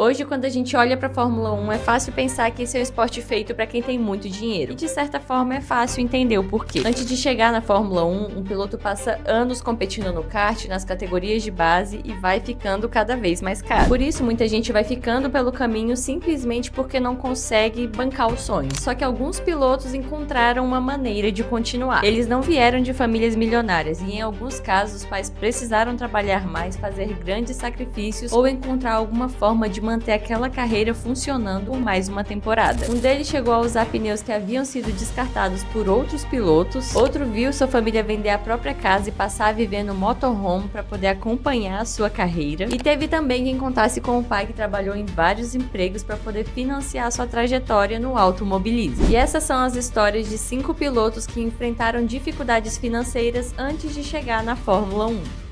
Hoje, quando a gente olha para a Fórmula 1, é fácil pensar que esse é um esporte feito para quem tem muito dinheiro. E de certa forma é fácil entender o porquê. Antes de chegar na Fórmula 1, um piloto passa anos competindo no kart, nas categorias de base e vai ficando cada vez mais caro. Por isso, muita gente vai ficando pelo caminho simplesmente porque não consegue bancar o sonho. Só que alguns pilotos encontraram uma maneira de continuar. Eles não vieram de famílias milionárias e em alguns casos os pais precisaram trabalhar mais, fazer grandes sacrifícios ou encontrar alguma forma de manter aquela carreira funcionando por mais uma temporada. Um deles chegou a usar pneus que haviam sido descartados por outros pilotos, outro viu sua família vender a própria casa e passar a viver no motorhome para poder acompanhar a sua carreira, e teve também quem contasse com o pai que trabalhou em vários empregos para poder financiar sua trajetória no automobilismo. E essas são as histórias de 5 pilotos que enfrentaram dificuldades financeiras antes de chegar na Fórmula 1.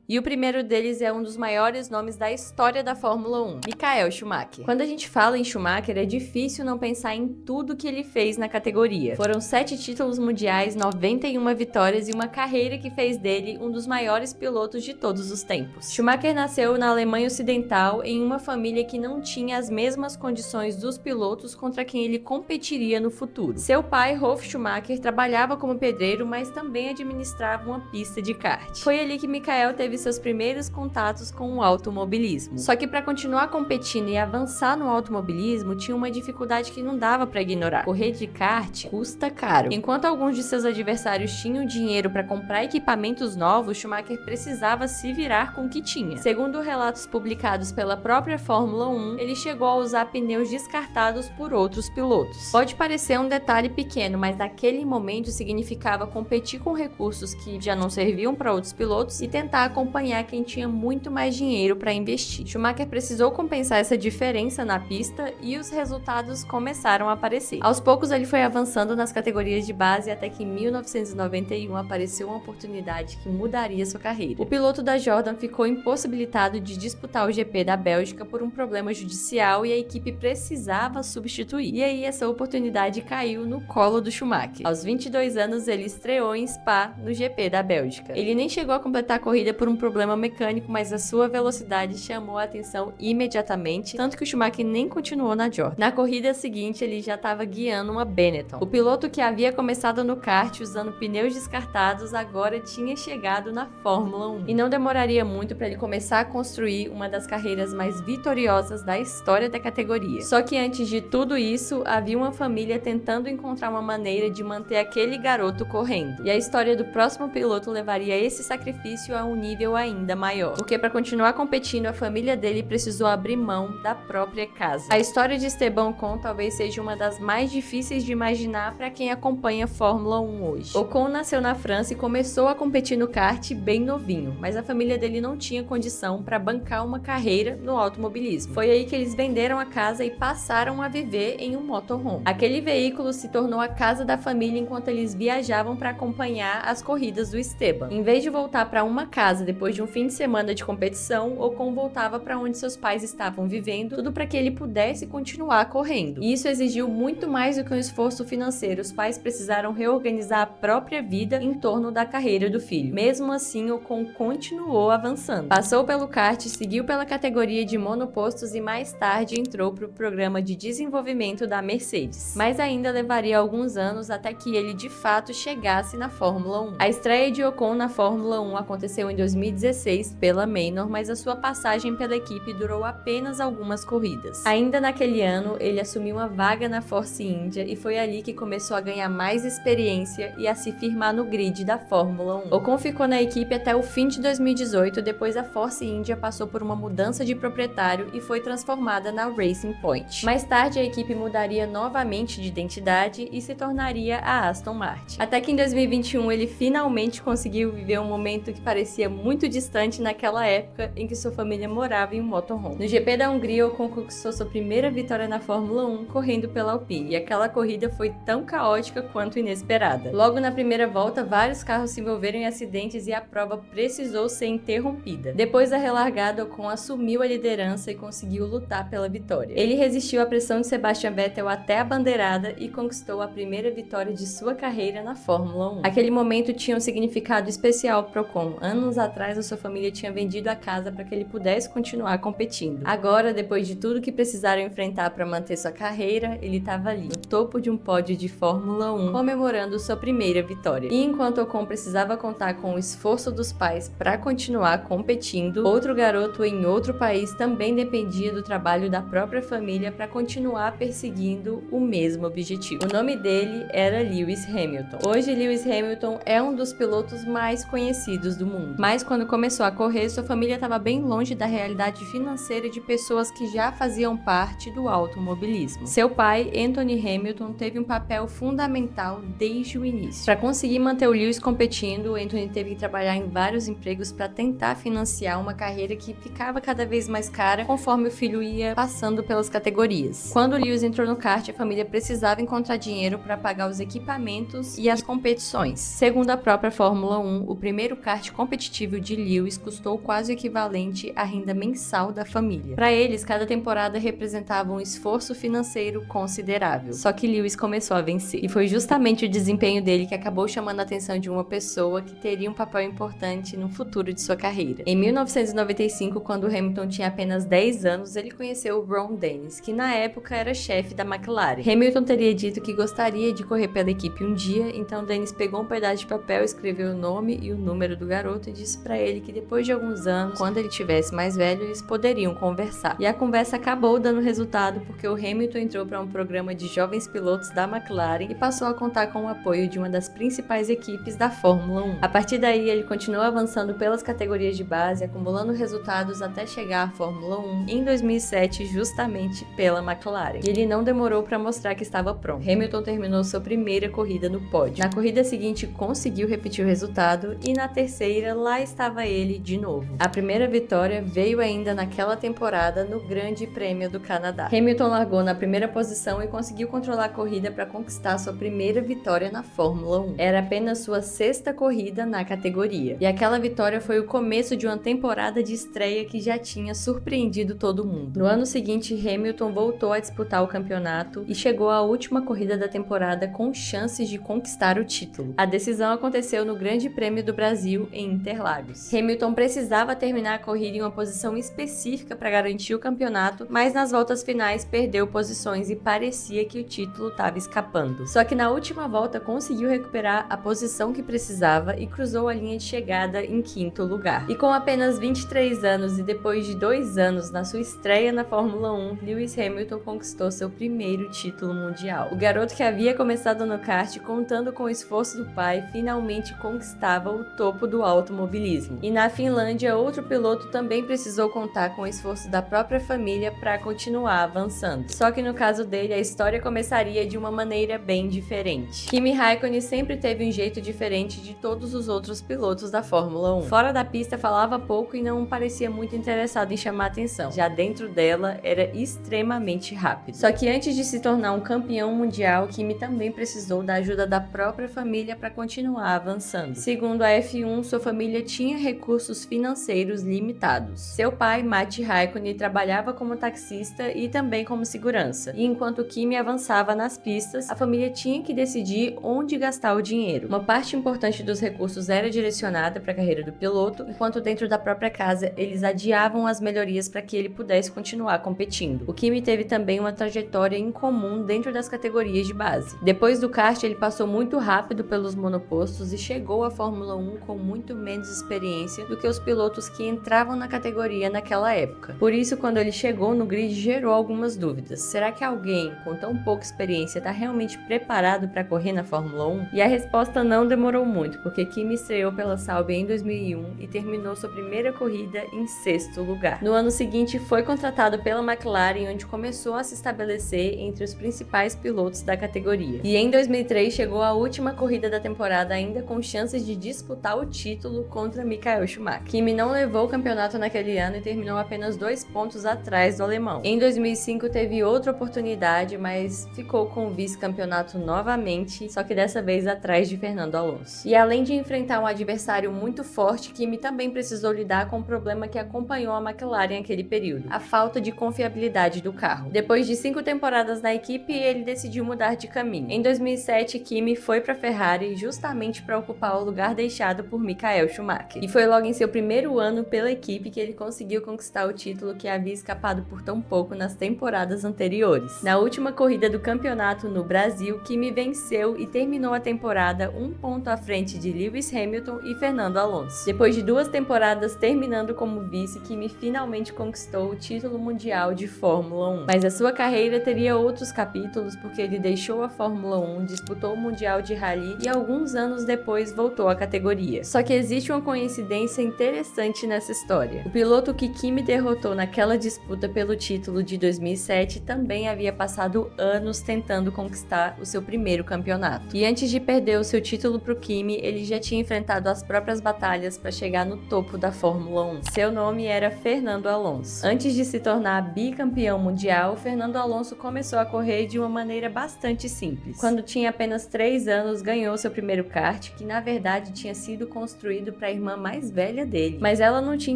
E o primeiro deles é um dos maiores nomes da história da Fórmula 1, Michael Schumacher. Quando a gente fala em Schumacher, é difícil não pensar em tudo que ele fez na categoria. Foram 7 títulos mundiais, 91 vitórias e uma carreira que fez dele um dos maiores pilotos de todos os tempos. Schumacher nasceu na Alemanha Ocidental em uma família que não tinha as mesmas condições dos pilotos contra quem ele competiria no futuro. Seu pai, Rolf Schumacher, trabalhava como pedreiro, mas também administrava uma pista de kart. Foi ali que Michael teve seus primeiros contatos com o automobilismo. Só que para continuar competindo e avançar no automobilismo, tinha uma dificuldade que não dava para ignorar. Correr de kart custa caro. Enquanto alguns de seus adversários tinham dinheiro para comprar equipamentos novos, Schumacher precisava se virar com o que tinha. Segundo relatos publicados pela própria Fórmula 1, ele chegou a usar pneus descartados por outros pilotos. Pode parecer um detalhe pequeno, mas naquele momento significava competir com recursos que já não serviam para outros pilotos e tentar acompanhar quem tinha muito mais dinheiro para investir. Schumacher precisou compensar essa diferença na pista e os resultados começaram a aparecer. Aos poucos ele foi avançando nas categorias de base até que em 1991 apareceu uma oportunidade que mudaria sua carreira. O piloto da Jordan ficou impossibilitado de disputar o GP da Bélgica por um problema judicial e a equipe precisava substituir. E aí essa oportunidade caiu no colo do Schumacher. Aos 22 anos ele estreou em Spa no GP da Bélgica. Ele nem chegou a completar a corrida por um problema mecânico, mas a sua velocidade chamou a atenção imediatamente, tanto que o Schumacher nem continuou na Jordan. Na corrida seguinte, ele já estava guiando uma Benetton. O piloto que havia começado no kart usando pneus descartados agora tinha chegado na Fórmula 1. E não demoraria muito para ele começar a construir uma das carreiras mais vitoriosas da história da categoria. Só que antes de tudo isso, havia uma família tentando encontrar uma maneira de manter aquele garoto correndo. E a história do próximo piloto levaria esse sacrifício a um nível ainda maior, porque para continuar competindo a família dele precisou abrir mão da própria casa. A história de Esteban Ocon talvez seja uma das mais difíceis de imaginar para quem acompanha Fórmula 1 hoje. Ocon nasceu na França e começou a competir no kart bem novinho, mas a família dele não tinha condição para bancar uma carreira no automobilismo. Foi aí que eles venderam a casa e passaram a viver em um motorhome. Aquele veículo se tornou a casa da família enquanto eles viajavam para acompanhar as corridas do Esteban. Em vez de voltar para uma casa depois de um fim de semana de competição, Ocon voltava para onde seus pais estavam vivendo, tudo para que ele pudesse continuar correndo. E isso exigiu muito mais do que um esforço financeiro. Os pais precisaram reorganizar a própria vida em torno da carreira do filho. Mesmo assim, Ocon continuou avançando. Passou pelo kart, seguiu pela categoria de monopostos e mais tarde entrou para o programa de desenvolvimento da Mercedes. Mas ainda levaria alguns anos até que ele de fato chegasse na Fórmula 1. A estreia de Ocon na Fórmula 1 aconteceu em 2016 pela Manor, mas a sua passagem pela equipe durou apenas algumas corridas. Ainda naquele ano, ele assumiu uma vaga na Force India e foi ali que começou a ganhar mais experiência e a se firmar no grid da Fórmula 1. Ocon ficou na equipe até o fim de 2018, depois a Force India passou por uma mudança de proprietário e foi transformada na Racing Point. Mais tarde, a equipe mudaria novamente de identidade e se tornaria a Aston Martin. Até que em 2021 ele finalmente conseguiu viver um momento que parecia muito distante naquela época em que sua família morava em um motorhome. No GP da Hungria, Ocon conquistou sua primeira vitória na Fórmula 1 correndo pela Alpine, e aquela corrida foi tão caótica quanto inesperada. Logo na primeira volta, vários carros se envolveram em acidentes e a prova precisou ser interrompida. Depois da relargada, Ocon assumiu a liderança e conseguiu lutar pela vitória. Ele resistiu à pressão de Sebastian Vettel até a bandeirada e conquistou a primeira vitória de sua carreira na Fórmula 1. Aquele momento tinha um significado especial para Ocon. Anos atrás, atrás a sua família tinha vendido a casa para que ele pudesse continuar competindo. Agora, depois de tudo que precisaram enfrentar para manter sua carreira, ele estava ali, no topo de um pódio de Fórmula 1, comemorando sua primeira vitória. E enquanto Ocon precisava contar com o esforço dos pais para continuar competindo, outro garoto em outro país também dependia do trabalho da própria família para continuar perseguindo o mesmo objetivo. O nome dele era Lewis Hamilton. Hoje, Lewis Hamilton é um dos pilotos mais conhecidos do mundo. Mas quando começou a correr, sua família estava bem longe da realidade financeira de pessoas que já faziam parte do automobilismo. Seu pai, Anthony Hamilton, teve um papel fundamental desde o início. Para conseguir manter o Lewis competindo, Anthony teve que trabalhar em vários empregos para tentar financiar uma carreira que ficava cada vez mais cara conforme o filho ia passando pelas categorias. Quando o Lewis entrou no kart, a família precisava encontrar dinheiro para pagar os equipamentos e as competições. Segundo a própria Fórmula 1, o primeiro kart competitivo de Lewis custou quase o equivalente à renda mensal da família. Para eles, cada temporada representava um esforço financeiro considerável. Só que Lewis começou a vencer. E foi justamente o desempenho dele que acabou chamando a atenção de uma pessoa que teria um papel importante no futuro de sua carreira. Em 1995, quando Hamilton tinha apenas 10 anos, ele conheceu o Ron Dennis, que na época era chefe da McLaren. Hamilton teria dito que gostaria de correr pela equipe um dia, então Dennis pegou um pedaço de papel, escreveu o nome e o número do garoto e disse para ele que depois de alguns anos, quando ele tivesse mais velho, eles poderiam conversar. E a conversa acabou dando resultado porque o Hamilton entrou para um programa de jovens pilotos da McLaren e passou a contar com o apoio de uma das principais equipes da Fórmula 1. A partir daí, ele continuou avançando pelas categorias de base, acumulando resultados até chegar à Fórmula 1 em 2007, justamente pela McLaren. E ele não demorou para mostrar que estava pronto. Hamilton terminou sua primeira corrida no pódio. Na corrida seguinte, conseguiu repetir o resultado e na terceira, lá estava ele de novo. A primeira vitória veio ainda naquela temporada no Grande Prêmio do Canadá. Hamilton largou na primeira posição e conseguiu controlar a corrida para conquistar sua primeira vitória na Fórmula 1. Era apenas sua sexta corrida na categoria. E aquela vitória foi o começo de uma temporada de estreia que já tinha surpreendido todo mundo. No ano seguinte, Hamilton voltou a disputar o campeonato e chegou à última corrida da temporada com chances de conquistar o título. A decisão aconteceu no Grande Prêmio do Brasil em Interlagos. Hamilton precisava terminar a corrida em uma posição específica para garantir o campeonato, mas nas voltas finais perdeu posições e parecia que o título estava escapando. Só que na última volta conseguiu recuperar a posição que precisava e cruzou a linha de chegada em quinto lugar. E com apenas 23 anos e depois de 2 anos na sua estreia na Fórmula 1, Lewis Hamilton conquistou seu primeiro título mundial. O garoto que havia começado no kart contando com o esforço do pai, finalmente conquistava o topo do automobilismo. E na Finlândia, outro piloto também precisou contar com o esforço da própria família para continuar avançando. Só que no caso dele, a história começaria de uma maneira bem diferente. Kimi Raikkonen sempre teve um jeito diferente de todos os outros pilotos da Fórmula 1. Fora da pista, falava pouco e não parecia muito interessado em chamar atenção. Já dentro dela, era extremamente rápido. Só que antes de se tornar um campeão mundial, Kimi também precisou da ajuda da própria família para continuar avançando. Segundo a F1, sua família tinha recursos financeiros limitados. Seu pai, Matti Raikkonen, trabalhava como taxista e também como segurança. E enquanto Kimi avançava nas pistas, a família tinha que decidir onde gastar o dinheiro. Uma parte importante dos recursos era direcionada para a carreira do piloto, enquanto dentro da própria casa eles adiavam as melhorias para que ele pudesse continuar competindo. O Kimi teve também uma trajetória incomum dentro das categorias de base. Depois do kart, ele passou muito rápido pelos monopostos e chegou à Fórmula 1 com muito menos experiência do que os pilotos que entravam na categoria naquela época. Por isso, quando ele chegou no grid, gerou algumas dúvidas. Será que alguém com tão pouca experiência está realmente preparado para correr na Fórmula 1? E a resposta não demorou muito, porque Kimi estreou pela Sauber em 2001 e terminou sua primeira corrida em sexto lugar. No ano seguinte, foi contratado pela McLaren, onde começou a se estabelecer entre os principais pilotos da categoria. E em 2003 chegou à última corrida da temporada ainda com chances de disputar o título contra Michael Schumacher. Kimi não levou o campeonato naquele ano e terminou apenas 2 pontos atrás do alemão. Em 2005 teve outra oportunidade, mas ficou com o vice-campeonato novamente, só que dessa vez atrás de Fernando Alonso. E além de enfrentar um adversário muito forte, Kimi também precisou lidar com um problema que acompanhou a McLaren naquele período: a falta de confiabilidade do carro. Depois de 5 temporadas na equipe, ele decidiu mudar de caminho. Em 2007, Kimi foi para a Ferrari justamente para ocupar o lugar deixado por Michael Schumacher. Schumacher. E foi logo em seu primeiro ano pela equipe que ele conseguiu conquistar o título que havia escapado por tão pouco nas temporadas anteriores. Na última corrida do campeonato no Brasil, Kimi venceu e terminou a temporada um ponto à frente de Lewis Hamilton e Fernando Alonso. Depois de 2 temporadas terminando como vice, Kimi finalmente conquistou o título mundial de Fórmula 1. Mas a sua carreira teria outros capítulos porque ele deixou a Fórmula 1, disputou o Mundial de Rally e alguns anos depois voltou à categoria. Só que existe uma coincidência interessante nessa história. O piloto que Kimi derrotou naquela disputa pelo título de 2007 também havia passado anos tentando conquistar o seu primeiro campeonato. E antes de perder o seu título para o Kimi, ele já tinha enfrentado as próprias batalhas para chegar no topo da Fórmula 1. Seu nome era Fernando Alonso. Antes de se tornar bicampeão mundial, Fernando Alonso começou a correr de uma maneira bastante simples. Quando tinha apenas 3 anos, ganhou seu primeiro kart, que na verdade tinha sido construído para a irmã mais velha dele. Mas ela não tinha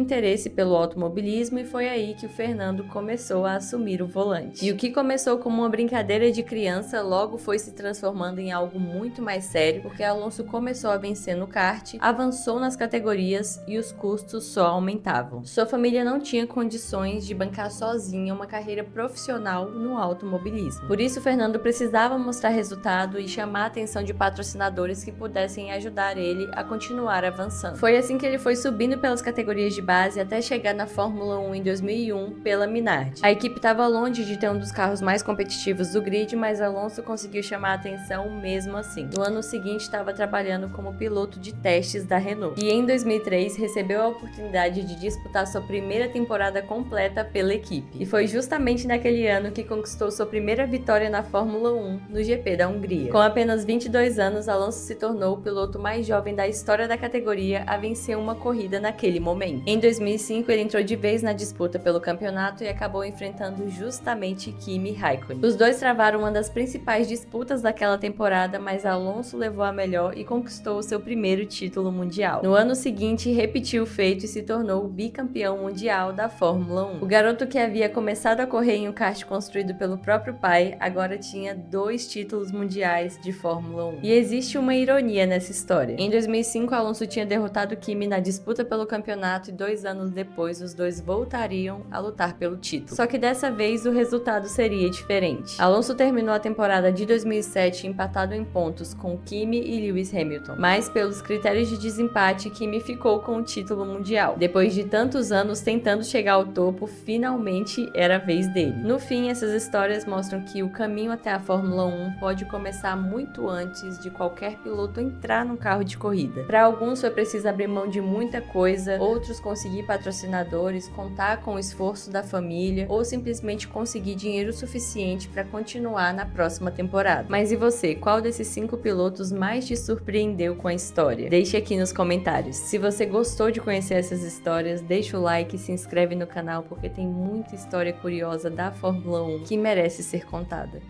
interesse pelo automobilismo e foi aí que o Fernando começou a assumir o volante. E o que começou como uma brincadeira de criança logo foi se transformando em algo muito mais sério, porque Alonso começou a vencer no kart, avançou nas categorias e os custos só aumentavam. Sua família não tinha condições de bancar sozinha uma carreira profissional no automobilismo. Por isso, Fernando precisava mostrar resultado e chamar a atenção de patrocinadores que pudessem ajudar ele a continuar avançando. Foi assim que ele foi subindo pelas categorias de base até chegar na Fórmula 1 em 2001 pela Minardi. A equipe estava longe de ter um dos carros mais competitivos do grid, mas Alonso conseguiu chamar a atenção mesmo assim. No ano seguinte, estava trabalhando como piloto de testes da Renault. E em 2003, recebeu a oportunidade de disputar sua primeira temporada completa pela equipe. E foi justamente naquele ano que conquistou sua primeira vitória na Fórmula 1 no GP da Hungria. Com apenas 22 anos, Alonso se tornou o piloto mais jovem da história da categoria a vencer uma corrida naquele momento. Em 2005, ele entrou de vez na disputa pelo campeonato e acabou enfrentando justamente Kimi Raikkonen. Os dois travaram uma das principais disputas daquela temporada, mas Alonso levou a melhor e conquistou o seu primeiro título mundial. No ano seguinte, repetiu o feito e se tornou o bicampeão mundial da Fórmula 1. O garoto que havia começado a correr em um kart construído pelo próprio pai, agora tinha 2 títulos mundiais de Fórmula 1. E existe uma ironia nessa história. Em 2005, Alonso tinha derrotado Kimi na disputa pelo campeonato e 2 anos depois os dois voltariam a lutar pelo título. Só que dessa vez o resultado seria diferente. Alonso terminou a temporada de 2007 empatado em pontos com Kimi e Lewis Hamilton, mas pelos critérios de desempate, Kimi ficou com o título mundial. Depois de tantos anos tentando chegar ao topo, finalmente era a vez dele. No fim, essas histórias mostram que o caminho até a Fórmula 1 pode começar muito antes de qualquer piloto entrar num carro de corrida. Para alguns foi preciso abrir mão de muita coisa, outros conseguir patrocinadores, contar com o esforço da família ou simplesmente conseguir dinheiro suficiente para continuar na próxima temporada. Mas e você, qual desses 5 pilotos mais te surpreendeu com a história? Deixe aqui nos comentários. Se você gostou de conhecer essas histórias, deixa o like e se inscreve no canal porque tem muita história curiosa da Fórmula 1 que merece ser contada.